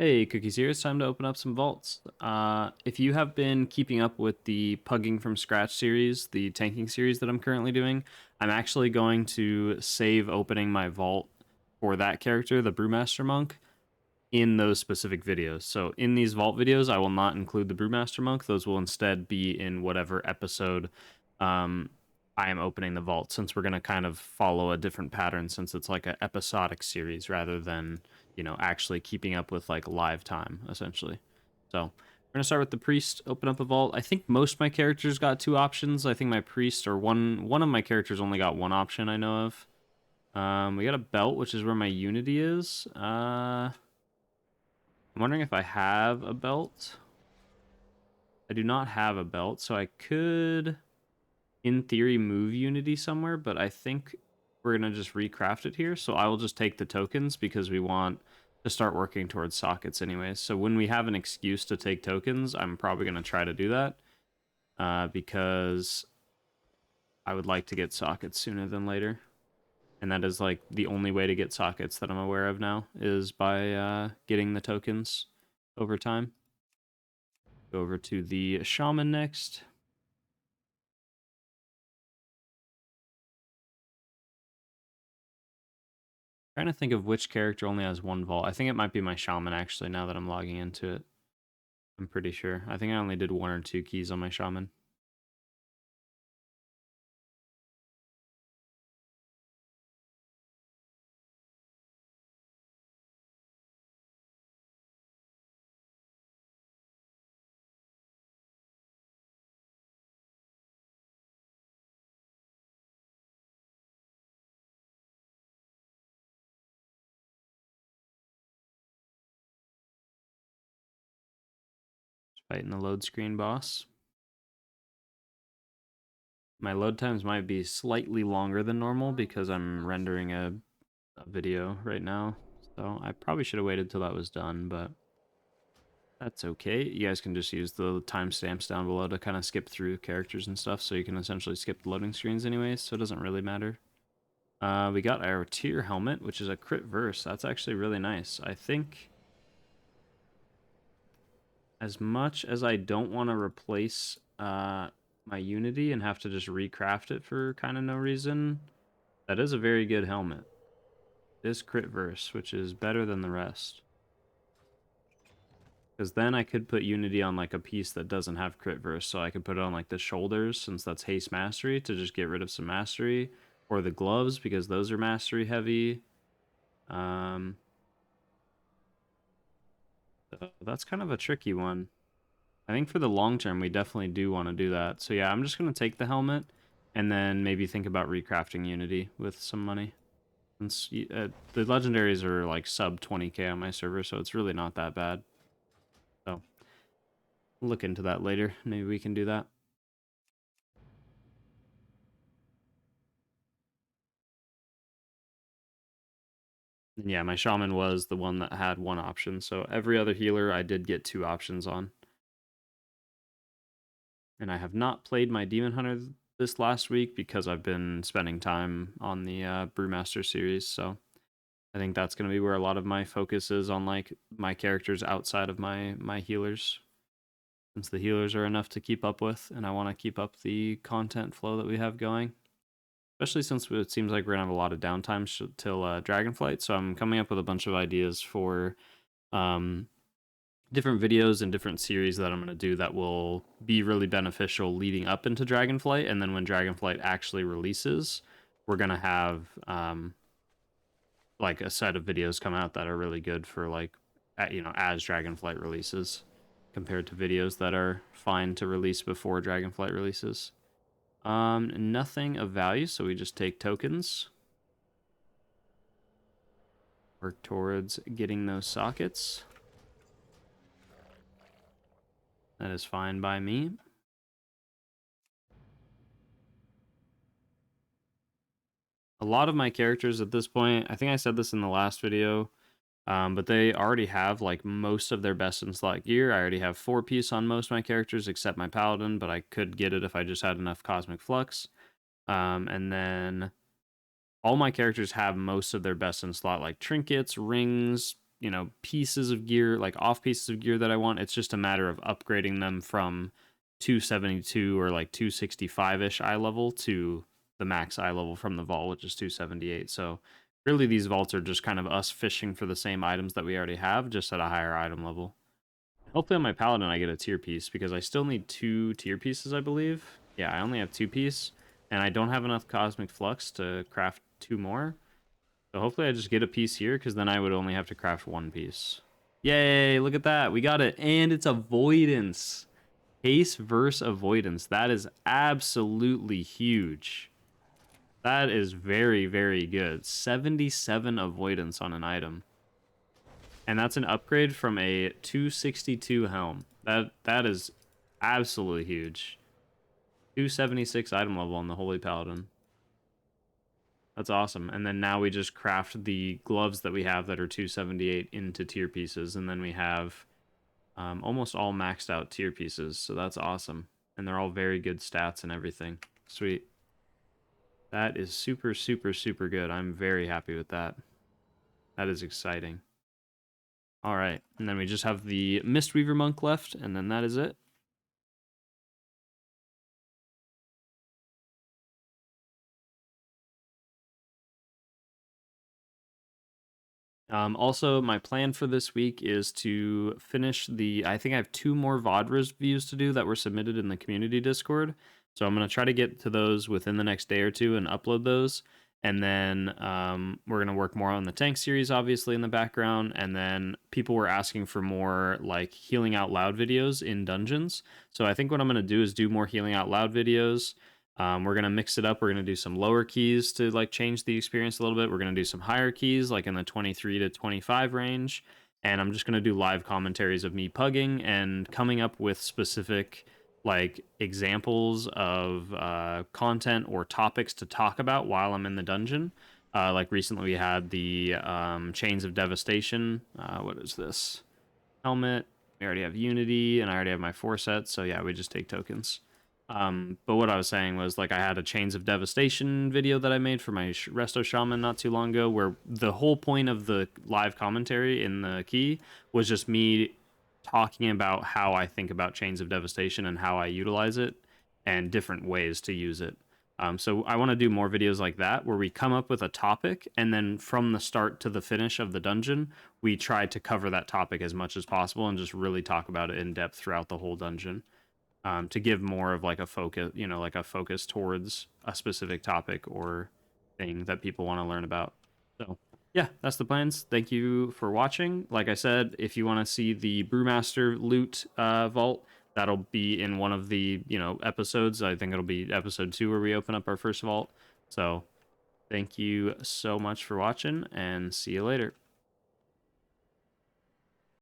Hey, Cookies here. It's time to open up some vaults. If you have been keeping up with the Pugging from Scratch series, the tanking series that I'm currently doing, I'm actually going to save opening my vault for that character, the Brewmaster Monk, in those specific videos. So in these vault videos, I will not include the Brewmaster Monk. Those will instead be in whatever episode I am opening the vault, since we're going to kind of follow a different pattern, since it's like an episodic series rather than, actually keeping up with like live time, essentially. So we're going to start with the priest, open up a vault. I think most of my characters got two options. I think my priest, or one of my characters only got one option I know of. We got a belt, which is where my unity is. I'm wondering if I have a belt. I do not have a belt, so I could, in theory, move unity somewhere, but I think we're going to just recraft it here. So I will just take the tokens because we want to start working towards sockets anyways. So when we have an excuse to take tokens, I'm probably going to try to do that because I would like to get sockets sooner than later. And that is like the only way to get sockets that I'm aware of now, is by getting the tokens over time. Go over to the Shaman next. Trying to think of which character only has one vault. I think it might be my Shaman, actually, now that I'm logging into it. I'm pretty sure. I think I only did 1 or 2 keys on my Shaman. Fighting the load screen boss. My load times might be slightly longer than normal because I'm rendering a video right now. So I probably should have waited till that was done, but that's okay. You guys can just use the timestamps down below to kind of skip through characters and stuff, so you can essentially skip the loading screens anyways, so it doesn't really matter. We got our tier helmet, which is a crit verse. That's actually really nice. I think, as much as I don't want to replace my unity and have to just recraft it for kind of no reason, that is a very good helmet. This crit verse, which is better than the rest. Because then I could put unity on like a piece that doesn't have crit verse, so I could put it on like the shoulders, since that's haste mastery, to just get rid of some mastery, or the gloves because those are mastery heavy. So that's kind of a tricky one. I think for the long term, we definitely do want to do that. So yeah, I'm just going to take the helmet and then maybe think about recrafting unity with some money. Since the legendaries are like sub 20k on my server, so it's really not that bad. So we'll look into that later. Maybe we can do that. And yeah, my Shaman was the one that had one option, so every other healer I did get 2 options on. And I have not played my Demon Hunter this last week because I've been spending time on the Brewmaster series, so I think that's going to be where a lot of my focus is, on like my characters outside of my healers, since the healers are enough to keep up with, and I want to keep up the content flow that we have going. Especially since it seems like we're going to have a lot of downtime till Dragonflight, so I'm coming up with a bunch of ideas for different videos and different series that I'm going to do that will be really beneficial leading up into Dragonflight, and then when Dragonflight actually releases, we're going to have like a set of videos come out that are really good for like, as Dragonflight releases, compared to videos that are fine to release before Dragonflight releases. Nothing of value, so we just take tokens. Work towards getting those sockets. That is fine by me. A lot of my characters at this point, I think I said this in the last video, but they already have like most of their best in slot gear. I already have 4-piece on most of my characters except my Paladin, but I could get it if I just had enough Cosmic Flux. And then all my characters have most of their best in slot, like trinkets, rings, you know, pieces of gear, like off pieces of gear that I want. It's just a matter of upgrading them from 272 or like 265-ish eye level to the max eye level from the vault, which is 278. So really these vaults are just kind of us fishing for the same items that we already have, just at a higher item level. Hopefully on my Paladin I get a tier piece, because I still need 2 tier pieces, I believe. Yeah, I only have 2 piece, and I don't have enough Cosmic Flux to craft 2 more. So hopefully I just get a piece here, because then I would only have to craft 1 piece. Yay, look at that. We got it. And it's Avoidance. Haste versus Avoidance. That is absolutely huge. That is very, very good. 77 Avoidance on an item. And that's an upgrade from a 262 helm. That is absolutely huge. 276 item level on the Holy Paladin. That's awesome. And then now we just craft the gloves that we have that are 278 into tier pieces. And then we have almost all maxed out tier pieces. So that's awesome. And they're all very good stats and everything. Sweet. That is super, super, super good. I'm very happy with that. That is exciting. All right. And then we just have the Mistweaver Monk left. And then that is it. Also, my plan for this week is to finish I think I have 2 more VOD reviews to do that were submitted in the community Discord. So I'm going to try to get to those within the next day or two and upload those. And then we're going to work more on the tank series, obviously, in the background. And then people were asking for more like healing out loud videos in dungeons. So I think what I'm going to do is do more healing out loud videos. We're going to mix it up. We're going to do some lower keys to like change the experience a little bit. We're going to do some higher keys like in the 23 to 25 range. And I'm just going to do live commentaries of me pugging and coming up with specific like examples of content or topics to talk about while I'm in the dungeon. Like recently we had the Chains of Devastation. What is this? Helmet. We already have Unity and I already have my 4 sets. So yeah, we just take tokens. But what I was saying was, like, I had a Chains of Devastation video that I made for my Resto Shaman not too long ago, where the whole point of the live commentary in the key was just me talking about how I think about Chains of Devastation and how I utilize it and different ways to use it. So I want to do more videos like that, where we come up with a topic, and then from the start to the finish of the dungeon, we try to cover that topic as much as possible and just really talk about it in depth throughout the whole dungeon. To give more of like a focus, you know, like a focus towards a specific topic or thing that people want to learn about. So yeah, that's the plans. Thank you for watching. Like I said, if you want to see the Brewmaster loot vault, that'll be in one of the, you know, episodes. I think it'll be episode 2 where we open up our first vault. So thank you so much for watching, and see you later.